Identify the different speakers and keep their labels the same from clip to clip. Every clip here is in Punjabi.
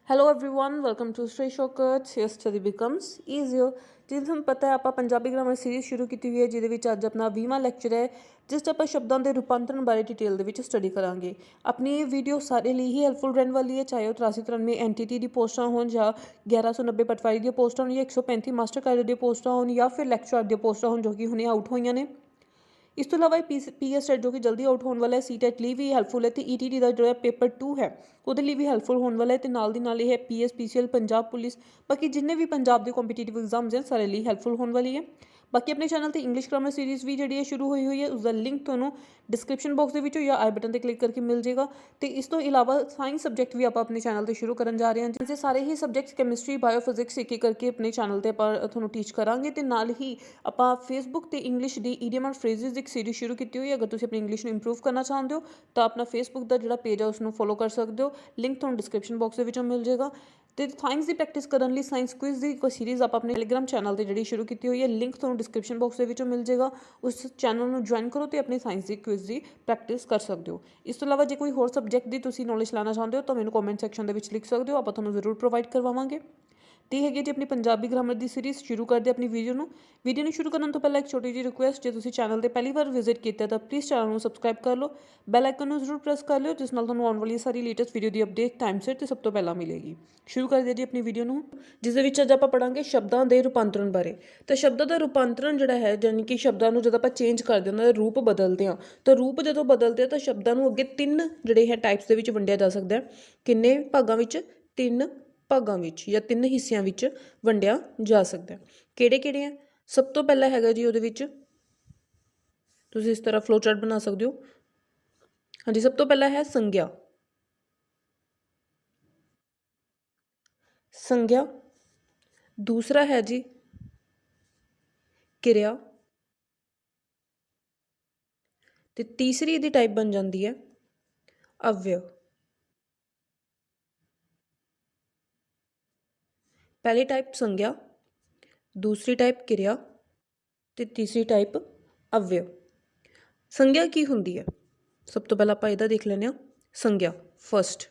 Speaker 1: Hello everyone, welcome to Stray Shortcuts. Here study becomes easier. ਜਿਵੇਂ ਤੁਹਾਨੂੰ ਪਤਾ ਹੈ ਆਪਾਂ ਪੰਜਾਬੀ ਗ੍ਰਾਮਰ ਸੀਰੀਜ਼ ਸ਼ੁਰੂ ਕੀਤੀ ਹੋਈ ਹੈ ਜਿਹਦੇ ਵਿੱਚ ਅੱਜ ਆਪਣਾ 20ਵਾਂ ਲੈਕਚਰ ਹੈ ਜਿਸ 'ਚ ਆਪਾਂ ਸ਼ਬਦਾਂ ਦੇ ਰੂਪਾਂਤਰਣ ਬਾਰੇ ਡਿਟੇਲ ਦੇ ਵਿੱਚ ਸਟੱਡੀ ਕਰਾਂਗੇ। ਆਪਣੀ ਇਹ ਵੀਡੀਓ ਸਾਰੇ ਲਈ ਹੀ ਹੈਲਪਫੁਲ ਰਹਿਣ ਵਾਲੀ ਹੈ, ਚਾਹੇ ਉਹ 8393 NTT ਦੀ ਪੋਸਟਾਂ ਹੋਣ ਜਾਂ 1190 ਪਟਵਾਰੀ ਦੀਆਂ ਪੋਸਟਾਂ ਹੋਣ ਜਾਂ 135 ਮਾਸਟਰ ਕਾਡਰ ਦੀਆਂ ਪੋਸਟਾਂ ਹੋਣ ਜਾਂ ਫਿਰ ਲੈਕਚਰਰ ਦੀਆਂ ਪੋਸਟਾਂ ਹੋਣ ਜੋ ਕਿ ਹੁਣੇ ਆਊਟ ਹੋਈਆਂ ਨੇ। ਇਸ ਤੋਂ ਇਲਾਵਾ PS ਟੈਟ ਜੋ ਕਿ ਜਲਦੀ ਆਊਟ ਹੋਣ ਵਾਲਾ ਹੈ, CTET ਲਈ ਵੀ ਹੈਲਪਫੁਲ ਹੈ, ਅਤੇ ETT ਦਾ ਜਿਹੜਾ ਪੇਪਰ 2 ਹੈ ਉਹਦੇ ਲਈ ਵੀ ਹੈਲਪਫੁਲ ਹੋਣ ਵਾਲਾ ਹੈ, ਅਤੇ ਨਾਲ ਦੀ ਨਾਲ ਇਹ PS PCL ਪੰਜਾਬ ਪੁਲਿਸ ਬਾਕੀ ਜਿੰਨੇ ਵੀ ਪੰਜਾਬ ਦੇ ਕੰਪੀਟੀਟਿਵ ਐਗਜ਼ਾਮਸ ਹੈ ਸਾਰੇ ਲਈ ਹੈਲਪਫੁਲ ਹੋਣ ਵਾਲੀ ਹੈ। ਬਾਕੀ ਆਪਣੇ ਚੈਨਲ ਤੇ ਇੰਗਲਿਸ਼ ਗ੍ਰਾਮਰ ਸੀਰੀਜ਼ ਵੀ ਜਿਹੜੀ ਹੈ ਸ਼ੁਰੂ ਹੋਈ ਹੈ, ਉਸਦਾ ਲਿੰਕ ਤੁਹਾਨੂੰ ਡਿਸਕ੍ਰਿਪਸ਼ਨ ਬਾਕਸ ਦੇ ਵਿੱਚੋਂ ਜਾਂ ਆਈ ਬਟਨ ਤੇ ਕਲਿੱਕ ਕਰਕੇ ਮਿਲ ਜਾਏਗਾ। ਤੇ ਇਸ ਤੋਂ ਇਲਾਵਾ ਸਾਇੰਸ ਸਬਜੈਕਟ ਵੀ ਆਪਾਂ ਆਪਣੇ ਚੈਨਲ ਤੇ ਸ਼ੁਰੂ ਕਰਨ ਜਾ ਰਹੇ ਹਾਂ, ਜਿਸ ਦੇ ਸਾਰੇ ਹੀ ਸਬਜੈਕਟਸ ਕੈਮਿਸਟਰੀ ਬਾਇਓ ਫਿਜ਼ਿਕਸ ਇੱਕ ਕਰਕੇ ਆਪਣੇ ਚੈਨਲ ਤੇ ਆਪਾਂ ਤੁਹਾਨੂੰ ਟੀਚ ਕਰਾਂਗੇ। ਤੇ ਨਾਲ ਹੀ ਆਪਾਂ ਫੇਸਬੁੱਕ ਤੇ ਇੰਗਲਿਸ਼ ਦੀ ਈਡੀਅਮ ਐਂਡ ਫਰੇਜ਼ਿਸ ਦੀ ਇੱਕ ਸੀਰੀਜ਼ ਸ਼ੁਰੂ ਕੀਤੀ ਹੋਈ ਹੈ। ਅਗਰ ਤੁਸੀਂ ਆਪਣੀ ਇੰਗਲਿਸ਼ ਨੂੰ ਇੰਪਰੂਵ ਕਰਨਾ ਚਾਹੁੰਦੇ ਹੋ ਤਾਂ ਆਪਣਾ ਫੇਸਬੁੱਕ ਦਾ ਜਿਹੜਾ ਪੇਜ ਹੈ ਉਸਨੂੰ ਫੋਲੋ ਕਰ ਸਕਦੇ ਹੋ, ਲਿੰਕ ਤੁਹਾਨੂੰ ਡਿਸਕ੍ਰਿਪਸ਼ਨ ਬਾਕਸ ਦੇ ਵਿੱਚੋਂ ਮਿਲ ਜਾਏਗਾ। ਤੇ ਸਾਇੰਸ ਦੀ ਪ੍ਰੈਕਟਿਸ ਕਰਨ ਲਈ ਸਾਇੰਸ ਕੁਇਜ਼ ਦੀ ਇੱਕ ਸੀਰੀਜ਼ ਆਪਾਂ ਆਪਣੇ ਟੈਲੀਗ੍ਰਾਮ ਚੈਨਲ ਤੇ ਜਿਹੜੀ ਸ਼ੁਰੂ ਕੀਤੀ ਹੋਈ ਹੈ, ਲਿੰਕ ਤੁਹਾਨੂੰ ਡਿਸਕ੍ਰਿਪਸ਼ਨ ਬਾਕਸ ਦੇ ਵਿੱਚੋਂ ਮਿਲ ਜਾਏਗਾ। ਉਸ ਚੈਨਲ ਨੂੰ ਜੁਆਇਨ ਕਰੋ ਤੇ ਆਪਣੀ ਸਾਇੰਸ ਦੀ ਕੁਇਜ਼ ਦੀ ਪ੍ਰੈਕਟਿਸ ਕਰ ਸਕਦੇ ਹੋ। ਇਸ ਤੋਂ ਇਲਾਵਾ ਜੇ ਕੋਈ ਹੋਰ ਸਬਜੈਕਟ ਦੀ ਤੁਸੀਂ ਨੌਲੇਜ ਲੈਣਾ ਚਾਹੁੰਦੇ ਹੋ ਤਾਂ ਮੈਨੂੰ ਕਮੈਂਟ ਸੈਕਸ਼ਨ ਦੇ ਵਿੱਚ ਲਿਖ ਸਕਦੇ ਹੋ, ਆਪਾਂ ਤੁਹਾਨੂੰ ਜ਼ਰੂਰ ਪ੍ਰੋਵਾਈਡ ਕਰਵਾਵਾਂਗੇ। ਤੇ ਹੈਗੀ ਜੀ ਆਪਣੀ ਪੰਜਾਬੀ ਗ੍ਰਾਮਰ ਦੀ ਸੀਰੀਜ਼ ਸ਼ੁਰੂ ਕਰਦੇ ਆਪਣੀ ਵੀਡੀਓ ਨੂੰ ਸ਼ੁਰੂ ਕਰਨ ਤੋਂ ਪਹਿਲਾਂ ਇੱਕ ਛੋਟੀ ਜਿਹੀ ਰਿਕੁਐਸਟ, ਜੇ ਤੁਸੀਂ ਚੈਨਲ ਤੇ ਪਹਿਲੀ ਵਾਰ ਵਿਜ਼ਿਟ ਕੀਤਾ ਤਾਂ ਪਲੀਜ਼ ਚੈਨਲ ਨੂੰ ਸਬਸਕ੍ਰਾਈਬ ਕਰ ਲਓ, ਬੈਲ ਆਈਕਨ ਨੂੰ ਜ਼ਰੂਰ ਪ੍ਰੈਸ ਕਰ ਲਿਓ ਜਿਸ ਨਾਲ ਤੁਹਾਨੂੰ ਆਉਣ ਵਾਲੀ ਸਾਰੀ ਲੇਟੈਸਟ ਵੀਡੀਓ ਦੀ ਅਪਡੇਟ ਟਾਈਮ ਸਿਰ ਤੇ ਸਭ ਤੋਂ ਪਹਿਲਾਂ ਮਿਲੇਗੀ। ਸ਼ੁਰੂ ਕਰਦੇ ਜੀ ਆਪਣੀ ਵੀਡੀਓ ਨੂੰ, ਜਿਸ ਦੇ ਵਿੱਚ ਅੱਜ ਆਪਾਂ ਪੜਾਂਗੇ ਸ਼ਬਦਾਂ ਦੇ ਰੂਪਾਂਤਰਣ ਬਾਰੇ। ਤਾਂ ਸ਼ਬਦਾਂ ਦਾ ਰੂਪਾਂਤਰਣ ਜਿਹੜਾ ਹੈ ਯਾਨੀ ਕਿ ਸ਼ਬਦਾਂ ਨੂੰ ਜਦੋਂ ਆਪਾਂ ਚੇਂਜ ਕਰਦੇ ਹਾਂ, ਰੂਪ ਬਦਲਦੇ ਹਾਂ, ਤਾਂ ਰੂਪ ਜਦੋਂ ਬਦਲਦੇ ਆ ਤਾਂ ਸ਼ਬਦਾਂ ਨੂੰ ਅੱਗੇ ਤਿੰਨ ਜਿਹੜੇ ਹੈ ਟਾਈਪਸ ਦੇ ਵਿੱਚ ਵੰਡਿਆ ਜਾ ਸਕਦਾ ਹੈ। ਕਿੰਨੇ ਭਾਗਾਂ ਵਿੱਚ? ਤਿੰਨ ਭਾਗਾਂ ਵਿੱਚ ਜਾਂ ਤਿੰਨ ਹਿੱਸਿਆਂ ਵਿੱਚ ਵੰਡਿਆ ਜਾ ਸਕਦਾ। ਕਿਹੜੇ ਕਿਹੜੇ ਆ? ਸਭ ਤੋਂ ਪਹਿਲਾਂ ਹੈਗਾ ਜੀ ਉਹਦੇ ਵਿੱਚ ਤੁਸੀਂ ਇਸ ਤਰ੍ਹਾਂ ਫਲੋ ਚਾਰਟ ਬਣਾ ਸਕਦੇ ਹੋ। ਹਾਂਜੀ, ਸਭ ਤੋਂ ਪਹਿਲਾਂ ਹੈ ਸੰਗਿਆ। ਸੰਗਿਆ। ਦੂਸਰਾ ਹੈ ਜੀ ਕਿਰਿਆ, ਤੇ ਤੀਸਰੀ ਇਹਦੀ ਟਾਈਪ ਬਣ ਜਾਂਦੀ ਹੈ ਅਵਯਵ। ਪਹਿਲੀ ਟਾਈਪ ਸੰਗਿਆ, ਦੂਸਰੀ ਟਾਈਪ ਕਿਰਿਆ ਤੇ ਤੀਸਰੀ ਟਾਈਪ ਅਵਯਵ। ਸੰਗਿਆ ਕੀ ਹੁੰਦੀ ਹੈ? ਸਭ ਤੋਂ ਪਹਿਲਾਂ ਆਪਾਂ ਇਹਦਾ ਦੇਖ ਲੈਂਦੇ ਹਾਂ। ਸੰਗਿਆ ਫਸਟ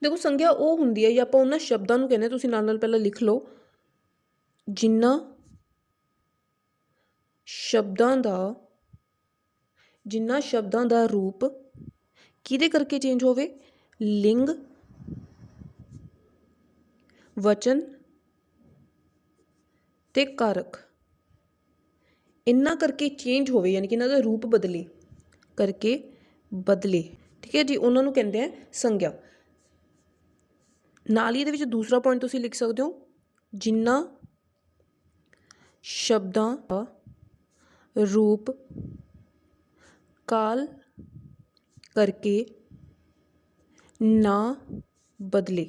Speaker 1: ਦੇਖੋ, ਸੰਗਿਆ ਉਹ ਹੁੰਦੀ ਹੈ ਜਾਂ ਆਪਾਂ ਉਹਨਾਂ ਸ਼ਬਦਾਂ ਨੂੰ ਕਹਿੰਦੇ, ਤੁਸੀਂ ਨਾਲ ਨਾਲ ਪਹਿਲਾਂ ਲਿਖ ਲਓ, ਜਿਨ੍ਹਾਂ ਸ਼ਬਦਾਂ ਦਾ ਰੂਪ ਕਿਹਦੇ ਕਰਕੇ ਚੇਂਜ ਹੋਵੇ? ਲਿੰਗ, ਵਚਨ ਤੇ ਕਾਰਕ, ਇਹਨਾਂ ਕਰਕੇ ਚੇਂਜ ਹੋਵੇ, ਯਾਨੀ ਕਿ ਇਹਨਾਂ ਦਾ ਰੂਪ ਬਦਲੇ, ਠੀਕ ਹੈ ਜੀ, ਉਹਨਾਂ ਨੂੰ ਕਹਿੰਦੇ ਆ ਸੰਗਿਆ। ਨਾਲ ਹੀ ਇਹਦੇ ਵਿੱਚ ਦੂਸਰਾ ਪੁਆਇੰਟ ਤੁਸੀਂ ਲਿਖ ਸਕਦੇ ਹੋ, ਜਿਨ੍ਹਾਂ ਸ਼ਬਦਾਂ ਦਾ ਰੂਪ ਕਾਲ ਕਰਕੇ ਨਾ ਬਦਲੇ।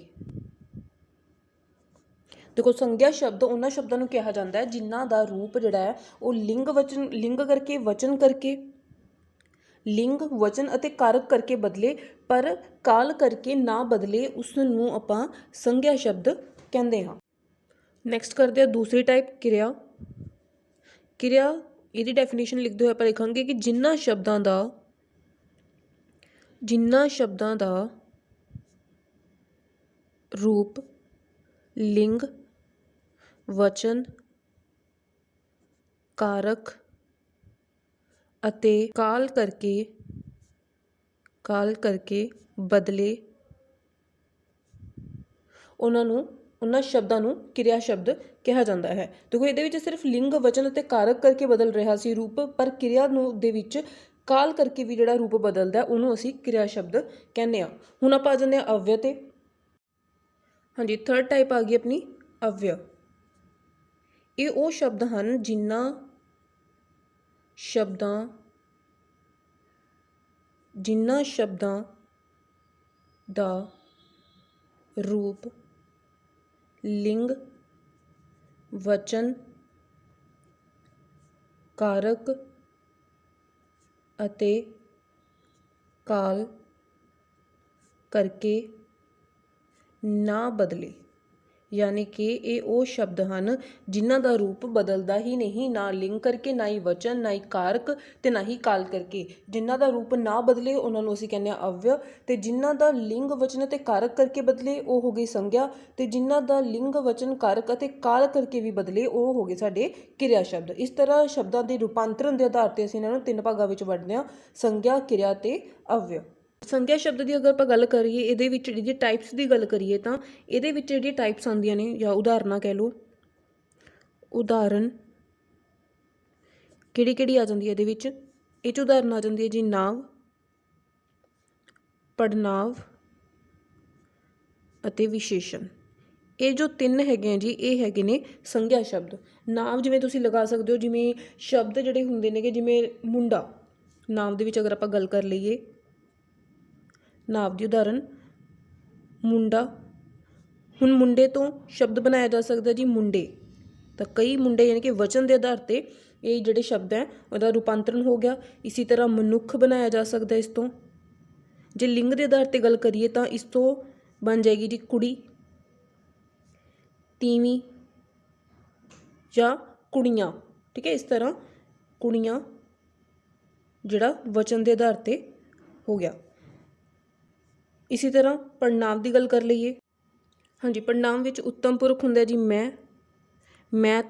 Speaker 1: ਦੇਖੋ, ਸੰਗਿਆ ਸ਼ਬਦ ਉਹਨਾਂ ਸ਼ਬਦਾਂ ਨੂੰ ਕਿਹਾ ਜਾਂਦਾ ਹੈ ਜਿਨ੍ਹਾਂ ਦਾ ਰੂਪ ਜਿਹੜਾ ਹੈ ਉਹ ਲਿੰਗ, ਵਚਨ ਕਰਕੇ ਲਿੰਗ, ਵਚਨ ਅਤੇ ਕਾਰਕ ਕਰਕੇ ਬਦਲੇ, ਪਰ ਕਾਲ ਕਰਕੇ ਨਾ ਬਦਲੇ, ਉਸ ਨੂੰ ਆਪਾਂ ਸੰਗਿਆ ਸ਼ਬਦ ਕਹਿੰਦੇ ਹਾਂ। ਨੈਕਸਟ ਕਰਦੇ ਹਾਂ ਦੂਸਰੀ ਟਾਈਪ ਕਿਰਿਆ। ਇਹਦੀ ਡੈਫੀਨੇਸ਼ਨ ਲਿਖਦੇ ਹੋਏ ਆਪਾਂ ਲਿਖਾਂਗੇ ਕਿ ਜਿਨ੍ਹਾਂ ਸ਼ਬਦਾਂ ਦਾ ਰੂਪ ਲਿੰਗ, ਵਚਨ, ਕਾਰਕ ਅਤੇ ਕਾਲ ਕਰਕੇ ਬਦਲੇ, ਉਹਨਾਂ ਸ਼ਬਦਾਂ ਨੂੰ ਕਿਰਿਆ ਸ਼ਬਦ ਕਿਹਾ ਜਾਂਦਾ ਹੈ। ਦੇਖੋ, ਇਹਦੇ ਵਿੱਚ ਸਿਰਫ ਲਿੰਗ, ਵਚਨ ਅਤੇ ਕਾਰਕ ਕਰਕੇ ਬਦਲ ਰਿਹਾ ਸੀ ਰੂਪ, ਪਰ ਕਿਰਿਆ ਨੂੰ ਦੇ ਵਿੱਚ ਕਾਲ ਕਰਕੇ ਵੀ ਜਿਹੜਾ ਰੂਪ ਬਦਲਦਾ ਉਹਨੂੰ ਅਸੀਂ ਕਿਰਿਆ ਸ਼ਬਦ ਕਹਿੰਦੇ ਹਾਂ। ਹੁਣ ਆਪਾਂ ਆ ਜਾਂਦੇ ਹਾਂ ਅਵਯਵ ਤੇ। ਹਾਂਜੀ, ਥਰਡ ਟਾਈਪ ਆ ਗਈ ਆਪਣੀ ਅਵਯਵ। ਇਹ ਉਹ ਸ਼ਬਦ ਹਨ ਜਿਨ੍ਹਾਂ ਸ਼ਬਦਾਂ ਦਾ ਰੂਪ ਲਿੰਗ, ਵਚਨ, ਕਾਰਕ ਅਤੇ ਕਾਲ ਕਰਕੇ ਨਾ ਬਦਲੇ, यानी कि ये वो शब्द हैं जिन्हां दा रूप बदलता ही नहीं, ना लिंग करके, ना ही वचन, ना ही कारक ते ना ही काल करके। जिन्हां दा रूप ना बदले उन्होंने असीं कहने अव्यय, ते जिन्हां दा लिंग वचन ते कारक करके बदले वो हो गई संज्ञा, ते जिन्हां दा लिंग वचन कारक अते काल करके भी बदले वो हो गए साडे किरिया शब्द। इस तरह शब्दां दे रूपांतरण के आधार पर असीं इन्हां नूं 3 भागां विच वंडदे हां, संज्ञा, किरिया ते अव्यय। संज्ञा शब्द की अगर आप गल करिए ये टाइप्स की गल करिए तो ये टाइप्स आंदियां ने या उदाहरण कह लो, उदाहरण किहड़ी किहड़ी आ जाती है ये उदाहरण आ जाती है जी नाव, पड़नाव अते विशेषण। ये जो 3 है जी ये है ने संज्ञा शब्द। नाव जिमें तुसीं लगा सकते हो, जिमें शब्द जिहड़े हुंदे ने जिमें मुंडा, नाव दे विच अगर आप गल कर लईए नाव की उदाहरण मुंडा। हुण मुंडे तो शब्द बनाया जा सकता जी मुंडे, तो कई मुंडे यानी कि वचन के आधार पर ये जोड़े शब्द हैं उसका रूपांतरण हो गया। इसी तरह मनुख बनाया जा सकता है इस तो। जे लिंग के आधार पर गल करिए तो इस तो बन जाएगी जी कुड़ी, तीवीं या कुड़ियाँ। ठीक है, इस तरह कुड़ियाँ जिहड़ा वचन के आधार पर हो गया। इसी तरह पड़नाव की गल कर लीए। हाँ जी, पड़नाव में उत्तम पुरख हुंदा जी मैं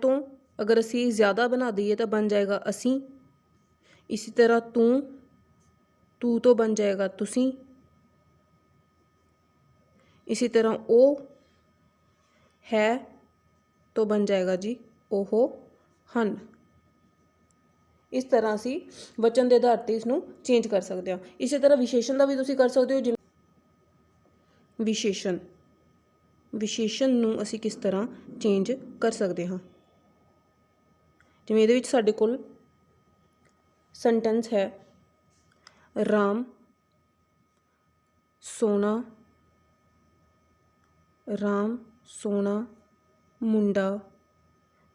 Speaker 1: तो अगर असी ज़्यादा बना दईए तो बन जाएगा असी। इसी तरह तू तो बन जाएगा तुसी। इसी तरह ओ है तो बन जाएगा जी ओहो हन। इस तरह असी वचन के आधार पर इसनूं चेंज कर सकते हैं। इसी तरह विशेषण का भी तुसीं कर सकते हो। जिवें विशेषण नूं असी किस तरह चेंज कर सकते हाँ। जिवें इहदे विच साडे कोल सेंटेंस है राम सोना मुंडा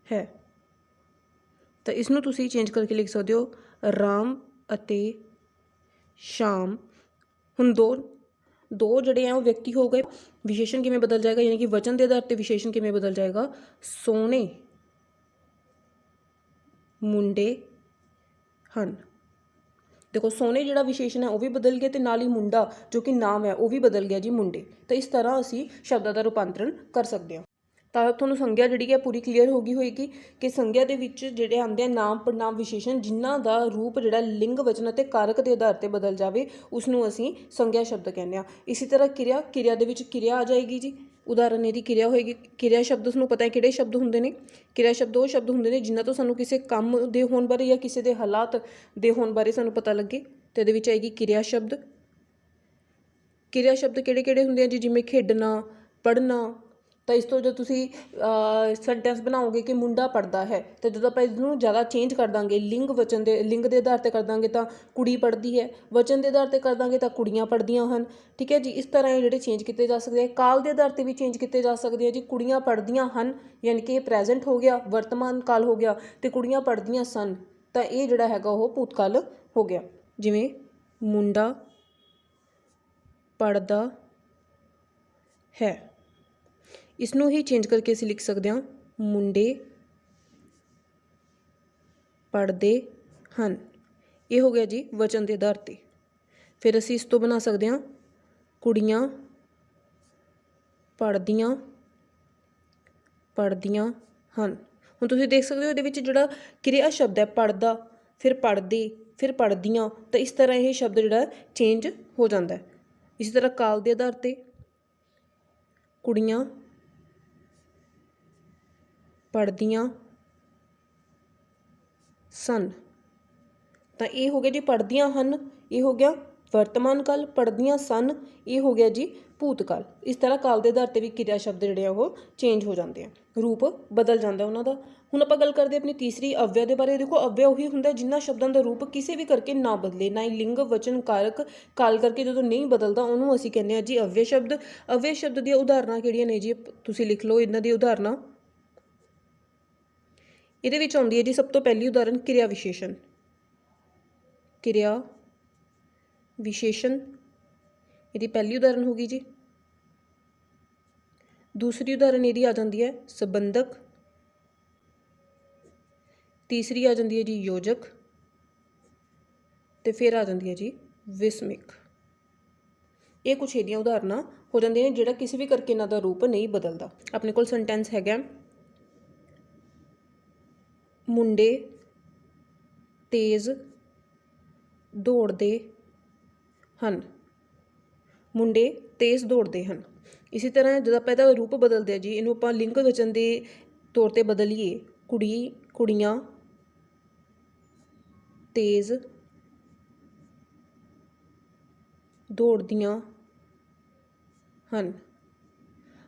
Speaker 1: है, तो इसनूं तुसीं चेंज करके लिख सकते हो राम अते शाम। हुण दो जड़े हैं वो व्यक्ति हो गए। विशेषण किमें बदल जाएगा, यानी कि वचन के आधार पर विशेषण किमें बदल जाएगा, सोने मुंडे हन। देखो सोने जिहड़ा विशेषण है वह भी बदल गया, तो नाल ही मुंडा जो कि नाम है वह भी बदल गया जी मुंडे। तो इस तरह असी शब्दां का रूपांतरण कर सकते हैं। तो तुहानूं संज्ञा जिहड़ी है पूरी क्लीयर हो गई होएगी कि संज्ञा दे विच जिहड़े आंदे आ नाम पड़नाम विशेषण जिन्हां दा रूप जिहड़ा लिंग वचन अते कारक के आधार पर बदल जाए उसनूं असी संज्ञा शब्द कहने। इसी तरह किरिया दे विच किरिया आ जाएगी जी, उदाहरण यदि किरिया होएगी। किरिया शब्द तुहानूं पता है किहड़े शब्द हुंदे ने। किरिया शब्द वो शब्द हुंदे ने जिन्हां तो सानूं किसी काम दे होण बारे या किसी दे हालात दे होण बारे सानूं पता लगे, तो इहदे विच आएगी किरिया शब्द। किरिया शब्द किहड़े किहड़े हुंदे आ जी, जिवें खेडना, पढ़ना। तो इस तो जो तुसीं सेंटेंस बनाओगे कि मुंडा पढ़ता है, तो जो आप इसनूं ज़्यादा चेंज कर देंगे लिंग वचन के लिंग के आधार पर कर देंगे तो कुड़ी पढ़ती है, वचन के आधार पर कर देंगे तो कुड़ियाँ पढ़दियाँ हैं। ठीक है जी, इस तरह ये जिहड़े चेंज किए जा सकते हैं। काल के आधार पर भी चेंज किए जा सकते हैं जी। कुड़ियाँ पढ़दियाँ हैं यानी कि प्रेजेंट हो गया, वर्तमान काल हो गया, तो कुड़ियाँ पढ़दियाँ सन तो ये जिहड़ा हैगा वो भूतकाल हो गया। जिवें मुंडा पढ़दा है, इसनूं ही चेंज करके असीं लिख सकते हैं मुंडे पढ़ते हैं। ये हो गया जी वचन के आधार पर। फिर असीं इस तो बना सकते हैं कुड़ियाँ पढ़दियाँ हैं। हुण तुसीं देख सकते हो इहदे विच जिहड़ा किरिया शब्द है पढ़दा, फिर पढ़दे, फिर पढ़दियाँ, तो इस तरह ये शब्द जिहड़ा चेंज हो जाता है। इसी तरह काल के आधार पर कुड़ियाँ पढ़दियाँ सन, तो ये हो गया जी पढ़दियाँ हैं, ये हो गया वर्तमान काल। पढ़दियाँ सन ये हो गया जी भूतकाल। इस तरह काल के आधार पर भी किरिया शब्द जिहड़े वो चेंज हो जाते हैं, रूप बदल जाता है उन्हों का। हुण आपां गल करते अपनी तीसरी अव्यय के बारे। देखो अव्यय उही हुंदा जिन्हां शब्दां का रूप किसी भी करके ना बदले, ना ही लिंग वचन कारक काल करके जो नहीं बदलता उन्होंने असीं कहने जी अव्यय शब्द। अव्यय शब्द दी उदाहरणां किहड़ियां ने जी, तुसीं लिख लो इन्हां दी उदाहरणां। इहदे विच आउंदी है जी सब तो पहली उदाहरण किरिया विशेषण। किरिया विशेषण इहदी पहली उदाहरण होगी जी। दूसरी उदाहरण यदि आ जाती है संबंधक, तीसरी आ जाती है जी योजक, तो फिर आ जाती है जी विस्मिक। ये कुछ ਇਹਦੀਆਂ ਉਦਾਹਰਨਾਂ हो ਜਾਂਦੀਆਂ ਨੇ ਜਿਹੜਾ ਕਿਸੇ ਵੀ ਕਰਕੇ ਇਹਨਾਂ ਦਾ ਰੂਪ ਨਹੀਂ ਬਦਲਦਾ। ਆਪਣੇ ਕੋਲ ਸੈਂਟੈਂਸ ਹੈਗਾ ਮੁੰਡੇ ਤੇਜ਼ ਦੌੜਦੇ ਹਨ। ਮੁੰਡੇ ਤੇਜ਼ ਦੌੜਦੇ ਹਨ। ਇਸੇ ਤਰ੍ਹਾਂ ਜਦੋਂ ਆਪਾਂ ਇਹਦਾ ਰੂਪ ਬਦਲਦੇ ਆ ਜੀ, ਇਹਨੂੰ ਆਪਾਂ ਲਿੰਗ ਵਚਨ ਦੇ ਤੌਰ 'ਤੇ ਬਦਲੀਏ, ਕੁੜੀਆਂ ਤੇਜ਼ ਦੌੜਦੀਆਂ ਹਨ।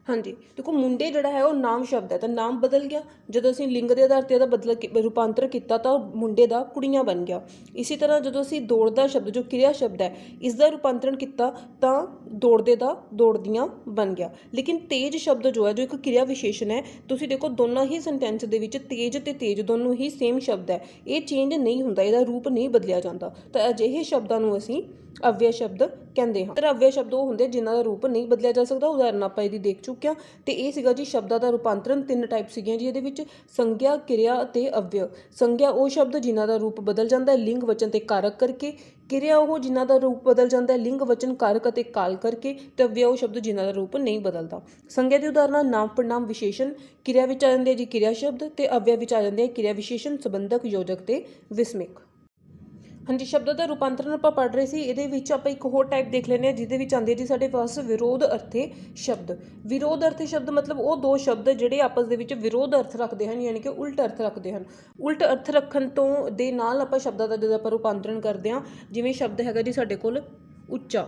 Speaker 1: ਹਾਂਜੀ, ਦੇਖੋ ਮੁੰਡੇ ਜਿਹੜਾ ਹੈ ਉਹ ਨਾਮ ਸ਼ਬਦ ਹੈ, ਤਾਂ ਨਾਮ ਬਦਲ ਗਿਆ। ਜਦੋਂ ਅਸੀਂ ਲਿੰਗ ਦੇ ਆਧਾਰ 'ਤੇ ਇਹਦਾ ਰੂਪਾਂਤਰ ਕੀਤਾ ਤਾਂ ਮੁੰਡੇ ਦਾ ਕੁੜੀਆਂ ਬਣ ਗਿਆ। ਇਸੇ ਤਰ੍ਹਾਂ ਜਦੋਂ ਅਸੀਂ ਦੌੜਦਾ ਸ਼ਬਦ ਜੋ ਕਿਰਿਆ ਸ਼ਬਦ ਹੈ ਇਸ ਦਾ ਰੂਪਾਂਤਰਨ ਕੀਤਾ ਤਾਂ ਦੌੜਦੇ ਦਾ ਦੌੜਦੀਆਂ ਬਣ ਗਿਆ। ਲੇਕਿਨ ਤੇਜ਼ ਸ਼ਬਦ ਜੋ ਹੈ ਜੋ ਇੱਕ ਕਿਰਿਆ ਵਿਸ਼ੇਸ਼ਣ ਹੈ, ਤੁਸੀਂ ਦੇਖੋ ਦੋਨਾਂ ਹੀ ਸੈਂਟੈਂਸ ਦੇ ਵਿੱਚ ਤੇਜ਼ ਅਤੇ ਤੇਜ਼ ਦੋਨੋਂ ਹੀ ਸੇਮ ਸ਼ਬਦ ਹੈ, ਇਹ ਚੇਂਜ ਨਹੀਂ ਹੁੰਦਾ, ਇਹਦਾ ਰੂਪ ਨਹੀਂ ਬਦਲਿਆ ਜਾਂਦਾ। ਤਾਂ ਅਜਿਹੇ ਸ਼ਬਦਾਂ ਨੂੰ ਅਸੀਂ ਅਵਯ ਸ਼ਬਦ ਕਹਿੰਦੇ ਹਾਂ। ਤਾਂ ਅਵਯ ਸ਼ਬਦ ਉਹ ਹੁੰਦੇ ਜਿਨ੍ਹਾਂ ਦਾ ਰੂਪ ਨਹੀਂ ਬਦਲਿਆ ਜਾ ਸਕਦਾ। ਉਦਾਹਰਨ ਆਪਾਂ ਇਹਦੀ ਦੇਖ ਚੁੱਕੇ ਹਾਂ। ਤੇ ਇਹ ਸੀਗਾ ਜੀ ਸ਼ਬਦਾਂ ਦਾ ਰੂਪਾਂਤਰਨ। 3 ਟਾਈਪ ਸੀਗੀਆਂ ਜੀ ਇਹਦੇ ਵਿੱਚ, ਸੰਗਿਆ, ਕਿਰਿਆ ਅਤੇ ਅਵਯ। ਸੰਗਿਆ ਉਹ ਸ਼ਬਦ ਜਿਨ੍ਹਾਂ ਦਾ ਰੂਪ ਬਦਲ ਜਾਂਦਾ ਹੈ ਲਿੰਗ ਵਚਨ ਤੇ ਕਾਰਕ ਕਰਕੇ। ਕਿਰਿਆ ਉਹ ਜਿਨ੍ਹਾਂ ਦਾ ਰੂਪ ਬਦਲ ਜਾਂਦਾ ਹੈ ਲਿੰਗ ਵਚਨ ਕਾਰਕ ਅਤੇ ਕਾਲ ਕਰਕੇ। ਤੇ ਅਵਯ ਉਹ ਸ਼ਬਦ ਜਿਨ੍ਹਾਂ ਦਾ ਰੂਪ ਨਹੀਂ ਬਦਲਦਾ। ਸੰਗਿਆ ਦੀ ਉਦਾਹਰਨਾਂ ਨਾਮ, ਪੜਨਾਮ, ਵਿਸ਼ੇਸ਼ਣ। ਕਿਰਿਆ ਵਿੱਚ ਆ ਜਾਂਦੇ ਜੀ ਕਿਰਿਆ ਸ਼ਬਦ ਤੇ ਅਵਯ ਵਿੱਚ ਆ ਜਾਂਦੇ ਕਿਰਿਆ ਵਿਸ਼ੇਸ਼ਣ, ਸੰਬੰਧਕ, ਯੋਜਕ ਤੇ ਵਿਸਮਿਕ। ਹਾਂਜੀ, ਸ਼ਬਦਾਂ ਦਾ ਰੂਪਾਂਤਰਨ ਆਪਾਂ ਪੜ੍ਹ ਰਹੇ ਸੀ। ਇਹਦੇ ਵਿੱਚ ਆਪਾਂ ਇੱਕ ਹੋਰ ਟਾਈਪ ਦੇਖ ਲੈਂਦੇ ਹਾਂ ਜਿਹਦੇ ਵਿੱਚ ਆਉਂਦੇ ਜੀ ਸਾਡੇ ਪਾਸ ਵਿਰੋਧ ਅਰਥੇ ਸ਼ਬਦ। ਵਿਰੋਧ ਅਰਥੇ ਸ਼ਬਦ ਮਤਲਬ ਉਹ ਦੋ ਸ਼ਬਦ ਜਿਹੜੇ ਆਪਸ ਦੇ ਵਿੱਚ ਵਿਰੋਧ ਅਰਥ ਰੱਖਦੇ ਹਨ, ਯਾਨੀ ਕਿ ਉਲਟ ਅਰਥ ਰੱਖਦੇ ਹਨ। ਉਲਟ ਅਰਥ ਰੱਖਣ ਤੋਂ ਦੇ ਨਾਲ ਆਪਾਂ ਸ਼ਬਦਾਂ ਦਾ ਜਦੋਂ ਆਪਾਂ ਰੂਪਾਂਤਰਨ ਕਰਦੇ ਹਾਂ, ਜਿਵੇਂ ਸ਼ਬਦ ਹੈਗਾ ਜੀ ਸਾਡੇ ਕੋਲ ਉੱਚਾ।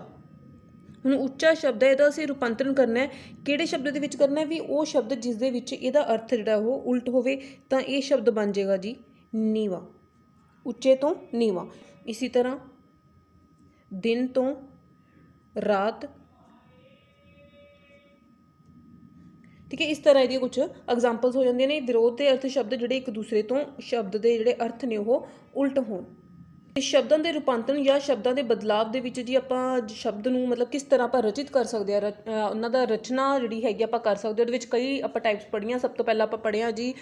Speaker 1: ਹੁਣ ਉੱਚਾ ਸ਼ਬਦ ਹੈ, ਇਹਦਾ ਅਸੀਂ ਰੂਪਾਂਤਰਨ ਕਰਨਾ ਹੈ। ਕਿਹੜੇ ਸ਼ਬਦ ਦੇ ਵਿੱਚ ਕਰਨਾ ਹੈ? ਵੀ ਉਹ ਸ਼ਬਦ ਜਿਸ ਦੇ ਵਿੱਚ ਇਹਦਾ ਅਰਥ ਜਿਹੜਾ ਉਹ ਉਲਟ ਹੋਵੇ। ਤਾਂ ਇਹ ਸ਼ਬਦ ਬਣ ਜਾਏਗਾ ਜੀ ਨੀਵਾਂ, ਉੱਚੇ ਤੋਂ ਨੀਵਾਂ। ਇਸੇ ਤਰ੍ਹਾਂ ਦਿਨ ਤੋਂ ਰਾਤ, ਠੀਕ ਹੈ। ਇਸ ਤਰ੍ਹਾਂ ਇਹਦੀਆਂ ਕੁਝ ਐਗਜ਼ਾਮਪਲਸ ਹੋ ਜਾਂਦੀਆਂ ਨੇ। ਵਿਰੋਧ ਦੇ ਅਰਥ ਸ਼ਬਦ ਜਿਹੜੇ ਇੱਕ ਦੂਸਰੇ ਤੋਂ ਸ਼ਬਦ ਦੇ ਜਿਹੜੇ ਅਰਥ ਨੇ ਉਹ ਉਲਟ ਹੋਣ। ਸ਼ਬਦਾਂ ਦੇ ਰੂਪਾਂਤਰਨ ਜਾਂ ਸ਼ਬਦਾਂ ਦੇ ਬਦਲਾਵ ਦੇ ਵਿੱਚ ਜੀ ਆਪਾਂ ਸ਼ਬਦ ਨੂੰ ਮਤਲਬ ਕਿਸ ਤਰ੍ਹਾਂ ਆਪਾਂ ਰਚਿਤ ਕਰ ਸਕਦੇ ਹਾਂ, ਉਹਨਾਂ ਦਾ ਰਚਨਾ ਜਿਹੜੀ ਹੈਗੀ ਆਪਾਂ ਕਰ ਸਕਦੇ ਹਾਂ। ਉਹਦੇ ਵਿੱਚ ਕਈ ਆਪਾਂ ਟਾਈਪਸ ਪੜ੍ਹੀਆਂ। ਸਭ ਤੋਂ ਪਹਿਲਾਂ ਆਪਾਂ ਪੜ੍ਹਿਆ ਜੀ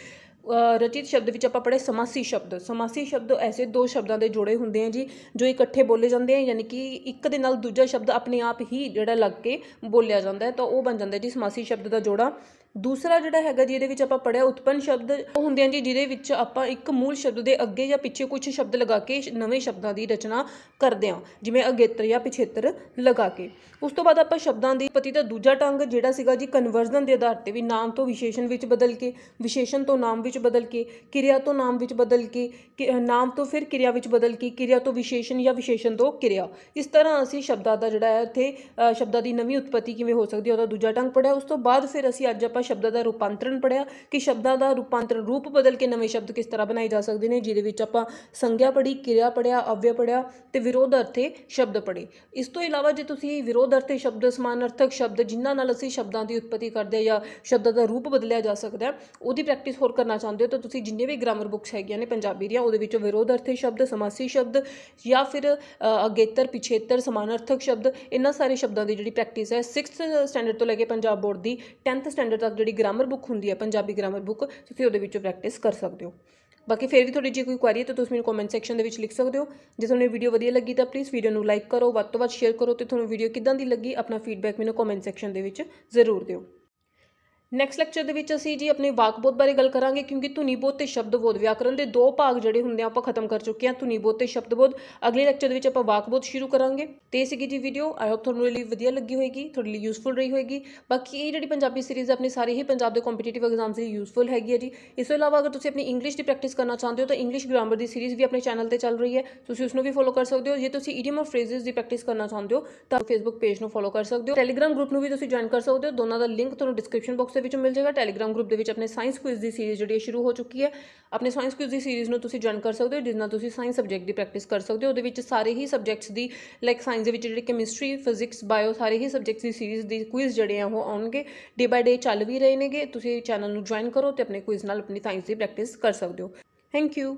Speaker 1: ਰਚਿਤ ਸ਼ਬਦ ਵਿੱਚ ਆਪਾਂ ਪੜ੍ਹੇ ਸਮਾਸੀ ਸ਼ਬਦ। ਸਮਾਸੀ ਸ਼ਬਦ ਐਸੇ ਦੋ ਸ਼ਬਦਾਂ ਦੇ ਜੋੜੇ ਹੁੰਦੇ ਆ ਜੀ ਜੋ ਇਕੱਠੇ ਬੋਲੇ ਜਾਂਦੇ ਆ, ਯਾਨੀ ਕਿ ਇੱਕ ਦੇ ਨਾਲ ਦੂਜਾ ਸ਼ਬਦ ਆਪਣੇ ਆਪ ਹੀ ਜਿਹੜਾ ਲੱਗ ਕੇ ਬੋਲਿਆ ਜਾਂਦਾ ਹੈ, ਤਾਂ ਉਹ ਬਣ ਜਾਂਦਾ ਜੀ ਸਮਾਸੀ ਸ਼ਬਦ ਦਾ ਜੋੜਾ। ਦੂਸਰਾ ਜਿਹੜਾ ਹੈਗਾ ਜੀ ਇਹਦੇ ਵਿੱਚ ਆਪਾਂ ਪੜ੍ਹਿਆ ਉਤਪੰਨ ਸ਼ਬਦ। ਉਹ ਹੁੰਦੇ ਆ ਜੀ ਜਿਹਦੇ ਵਿੱਚ ਆਪਾਂ ਇੱਕ ਮੂਲ ਸ਼ਬਦ ਦੇ ਅੱਗੇ ਜਾਂ ਪਿੱਛੇ ਕੁਝ ਸ਼ਬਦ ਲਗਾ ਕੇ ਨਵੇਂ ਸ਼ਬਦਾਂ ਦੀ ਰਚਨਾ ਕਰਦੇ ਹਾਂ, ਜਿਵੇਂ ਅਗੇਤਰ ਜਾਂ ਪਿਛੇਤਰ ਲਗਾ ਕੇ। ਉਸ ਤੋਂ ਬਾਅਦ ਆਪਾਂ ਸ਼ਬਦਾਂ ਦੀ ਉਤਪਤੀ ਦਾ ਦੂਜਾ ਢੰਗ ਜਿਹੜਾ ਸੀਗਾ ਜੀ ਕਨਵਰਜ਼ਨ ਦੇ ਆਧਾਰ 'ਤੇ, ਵੀ ਨਾਮ ਤੋਂ ਵਿਸ਼ੇਸ਼ਣ ਵਿੱਚ ਬਦਲ ਕੇ, ਵਿਸ਼ੇਸ਼ਣ ਤੋਂ ਨਾਮ ਵਿੱਚ ਬਦਲ ਕੇ, ਕਿਰਿਆ ਤੋਂ ਨਾਮ ਵਿੱਚ ਬਦਲ ਕੇ, ਨਾਮ ਤੋਂ ਫਿਰ ਕਿਰਿਆ ਵਿੱਚ ਬਦਲ ਕੇ, ਕਿਰਿਆ ਤੋਂ ਵਿਸ਼ੇਸ਼ਣ ਜਾਂ ਵਿਸ਼ੇਸ਼ਣ ਤੋਂ ਕਿਰਿਆ। ਇਸ ਤਰ੍ਹਾਂ ਅਸੀਂ ਸ਼ਬਦਾਂ ਦਾ ਜਿਹੜਾ ਹੈ ਇੱਥੇ ਸ਼ਬਦਾਂ ਦੀ ਨਵੀਂ ਉਤਪਤੀ ਕਿਵੇਂ ਹੋ ਸਕਦੀ ਹੈ ਉਹਦਾ ਦੂਜਾ ਢੰਗ ਪੜ੍ਹਿਆ। ਉਸ ਤੋਂ ਬਾਅਦ ਫਿਰ ਅਸੀਂ ਅੱਜ ਆਪਾਂ ਸ਼ਬਦਾਂ ਦਾ ਰੂਪਾਂਤਰਨ ਪੜ੍ਹਿਆ ਕਿ ਸ਼ਬਦਾਂ ਦਾ ਰੂਪਾਂਤਰਨ ਰੂਪ ਬਦਲ ਕੇ ਨਵੇਂ ਸ਼ਬਦ ਕਿਸ ਤਰ੍ਹਾਂ ਬਣਾਏ ਜਾ ਸਕਦੇ ਨੇ, ਜਿਹਦੇ ਵਿੱਚ ਆਪਾਂ ਸੰਗਿਆ ਪੜ੍ਹੀ, ਕਿਰਿਆ ਪੜ੍ਹਿਆ, ਅਵਯ ਪੜ੍ਹਿਆ ਤੇ ਵਿਰੋਧ ਅਰਥੇ ਸ਼ਬਦ ਪੜ੍ਹੇ। ਇਸ ਤੋਂ ਇਲਾਵਾ ਜੇ ਤੁਸੀਂ ਵਿਰੋਧ ਅਰਥੇ ਸ਼ਬਦ, ਸਮਾਨਾਰਥਕ ਸ਼ਬਦ ਜਿਨ੍ਹਾਂ ਨਾਲ ਅਸੀਂ ਸ਼ਬਦਾਂ ਦੀ ਉਤਪਤੀ ਕਰਦੇ ਹਾਂ ਜਾਂ ਸ਼ਬਦਾਂ ਦਾ ਰੂਪ ਬਦਲਿਆ ਜਾ ਸਕਦਾ, ਉਹਦੀ ਪ੍ਰੈਕਟਿਸ ਹੋਰ ਕਰਨਾ ਚਾਹੁੰਦੇ ਹੋ ਤਾਂ ਤੁਸੀਂ ਜਿੰਨੇ ਵੀ ਗ੍ਰਾਮਰ ਬੁੱਕਸ ਹੈਗੀਆਂ ਨੇ ਪੰਜਾਬੀ ਦੀਆਂ, ਉਹਦੇ ਵਿੱਚੋਂ ਵਿਰੋਧ ਅਰਥੇ ਸ਼ਬਦ, ਸਮਾਸੀ ਸ਼ਬਦ ਜਾਂ ਫਿਰ ਅਗੇਤਰ, ਪਿਛੇਤਰ, ਸਮਾਨਾਰਥਕ ਸ਼ਬਦ, ਇਹਨਾਂ ਸਾਰੇ ਸ਼ਬਦਾਂ ਦੀ ਜਿਹੜੀ ਪ੍ਰੈਕਟਿਸ ਹੈ 6th ਸਟੈਂਡਰਡ ਤੋਂ ਲੈ ਕੇ ਪੰਜਾਬ ਬੋਰਡ ਦੀ 10th ਸਟੈਂਡਰਡ ਤੱਕ ਜਿਹੜੀ ਗ੍ਰਾਮਰ ਬੁੱਕ ਹੁੰਦੀ ਹੈ ਪੰਜਾਬੀ ਗ੍ਰਾਮਰ ਬੁੱਕ, ਤੁਸੀਂ ਉਹਦੇ ਵਿੱਚੋਂ ਪ੍ਰੈਕਟਿਸ ਕਰ ਸਕਦੇ ਹੋ। ਬਾਕੀ ਫਿਰ ਵੀ ਤੁਹਾਡੀ ਜੇ ਕੋਈ ਕੁਐਰੀ ਹੈ ਤਾਂ ਤੁਸੀਂ ਮੈਨੂੰ ਕਮੈਂਟ ਸੈਕਸ਼ਨ ਦੇ ਵਿੱਚ ਲਿਖ ਸਕਦੇ ਹੋ। ਜੇ ਤੁਹਾਨੂੰ ਵੀਡੀਓ ਵਧੀਆ ਲੱਗੀ ਤਾਂ ਪਲੀਜ਼ ਵੀਡੀਓ ਨੂੰ ਲਾਈਕ ਕਰੋ, ਵੱਧ ਤੋਂ ਵੱਧ ਸ਼ੇਅਰ ਕਰੋ ਤੇ ਤੁਹਾਨੂੰ ਵੀਡੀਓ ਕਿੱਦਾਂ ਦੀ ਲੱਗੀ ਆਪਣਾ ਫੀਡਬੈਕ ਮੈਨੂੰ ਕਮੈਂਟ ਸੈਕਸ਼ਨ ਦੇ ਵਿੱਚ ਜ਼ਰੂਰ ਦਿਓ। ਨੈਕਸਟ ਲੈਕਚਰ ਦੇ ਵਿੱਚ ਅਸੀਂ ਜੀ ਆਪਣੇ ਵਾਕਬੋਧ ਬਾਰੇ ਗੱਲ ਕਰਾਂਗੇ, ਕਿਉਂਕਿ ਧੁਨੀਬੋਧ ਤੇ ਸ਼ਬਦਬੋਧ ਵਿਆਕਰਨ ਦੇ 2 ਭਾਗ ਜਿਹੜੇ ਹੁੰਦੇ ਆ ਆਪਾਂ ਖਤਮ ਕਰ ਚੁੱਕੇ ਹਾਂ, ਧੁਨੀਬੋਧ ਤੇ ਸ਼ਬਦਬੋਧ। ਅਗਲੇ ਲੈਕਚਰ ਦੇ ਵਿੱਚ ਆਪਾਂ ਵਾਕਬੋਧ ਸ਼ੁਰੂ ਕਰਾਂਗੇ। ਤੇ ਇਹ ਸੀਗੀ ਜੀ ਵੀਡੀਓ। ਆਈ ਹੋਪ ਤੁਹਾਨੂੰ ਲਈ ਵਧੀਆ ਲੱਗੀ ਹੋਏਗੀ, ਤੁਹਾਡੇ ਲਈ ਯੂਜ਼ਫੁਲ ਰਹੀ ਹੋਏਗੀ। ਬਾਕੀ ਇਹ ਜਿਹੜੀ ਪੰਜਾਬੀ ਸੀਰੀਜ਼ ਆਪਣੇ ਸਾਰੇ ਹੀ ਪੰਜਾਬ ਦੇ ਕੰਪੀਟੀਟਿਵ ਐਗਜ਼ਾਮਸ ਲਈ ਯੂਜ਼ਫੁਲ ਹੈਗੀ ਹੈ ਜੀ। ਇਸ ਤੋਂ ਇਲਾਵਾ ਅਗਰ ਤੁਸੀਂ ਆਪਣੀ ਇੰਗਲਿਸ਼ ਦੀ ਪ੍ਰੈਕਟਿਸ ਕਰਨਾ ਚਾਹੁੰਦੇ ਹੋ ਤਾਂ ਇੰਗਲਿਸ਼ ਗ੍ਰਾਮਰ ਦੀ ਸੀਰੀਜ਼ ਵੀ ਆਪਣੇ ਚੈਨਲ ਤੇ ਚੱਲ ਰਹੀ ਹੈ, ਤੁਸੀਂ ਉਸ ਨੂੰ ਵੀ ਫੋਲੋ ਕਰ ਸਕਦੇ ਹੋ। ਜੇ ਤੁਸੀਂ ਈਡੀਅਮ ਔਰ ਫਰੇਜ਼ਸ ਦੀ ਪ੍ਰੈਕਟਿਸ ਕਰਨਾ ਚਾਹੁੰਦੇ ਹੋ ਤਾਂ ਫੇਸਬੁੱਕ ਪੇਜ ਨੂੰ ਫੋਲੋ ਕਰ ਸਕਦੇ ਹੋ। ਟੈਲੀਗ੍ਰਾਮ ਗਰੁੱਪ ਨੂੰ ਵੀ ਤੁਸੀਂ ਜੁਆਇਨ ਕਰ ਸਕਦੇ ਹੋ, ਦੋਨਾਂ ਦਾ ਲਿੰਕ ਤੁਹਾਨੂੰ ਡਿਸਕ੍ਰਿਪਸ਼ਨ ਬਾਕਸ ਦੇ ਵਿੱਚ ਮਿਲ ਜਾਏਗਾ। ਟੈਲੀਗ੍ਰਾਮ ਗਰੁੱਪ ਦੇ ਵਿੱਚ ਆਪਣੇ ਸਾਇੰਸ ਕੁਇਜ਼ ਦੀ ਸੀਰੀਜ਼ ਜਿਹੜੀ ਸ਼ੁਰੂ ਹੋ ਚੁੱਕੀ ਹੈ। ਆਪਣੇ ਸਾਇੰਸ ਕੁਇਜ਼ ਦੀ ਸੀਰੀਜ਼ ਨੂੰ ਤੁਸੀਂ ਜੁਆਇਨ ਕਰ ਸਕਦੇ ਹੋ, ਜਿਸ ਨਾਲ ਤੁਸੀਂ ਸਾਇੰਸ ਸਬਜੈਕਟ ਦੀ ਪ੍ਰੈਕਟਿਸ ਕਰ ਸਕਦੇ ਹੋ। ਉਹਦੇ ਵਿੱਚ ਸਾਰੇ ਹੀ ਸਬਜੈਕਟਸ ਦੀ ਲਾਈਕ ਸਾਇੰਸ ਦੇ ਵਿੱਚ ਜਿਹੜੇ ਕੈਮਿਸਟਰੀ, ਫਿਜ਼ਿਕਸ, ਬਾਇਓ ਸਾਰੇ ਹੀ ਸਬਜੈਕਟਸ ਦੀ ਸੀਰੀਜ਼ ਦੀ ਕੁਇਜ਼ ਜਿਹੜੇ ਆ ਉਹ ਆਉਣਗੇ। ਡੇ ਬਾਏ ਡੇ ਚੱਲ ਵੀ ਰਹੇ ਨੇਗੇ। ਤੁਸੀਂ ਚੈਨਲ ਨੂੰ ਜੁਆਇਨ ਕਰੋ ਤੇ ਆਪਣੇ ਕੁਇਜ਼ ਨਾਲ ਆਪਣੀ ਸਾਇੰਸ ਦੀ ਪ੍ਰੈਕਟਿਸ ਕਰ ਸਕਦੇ ਹੋ। Thank you.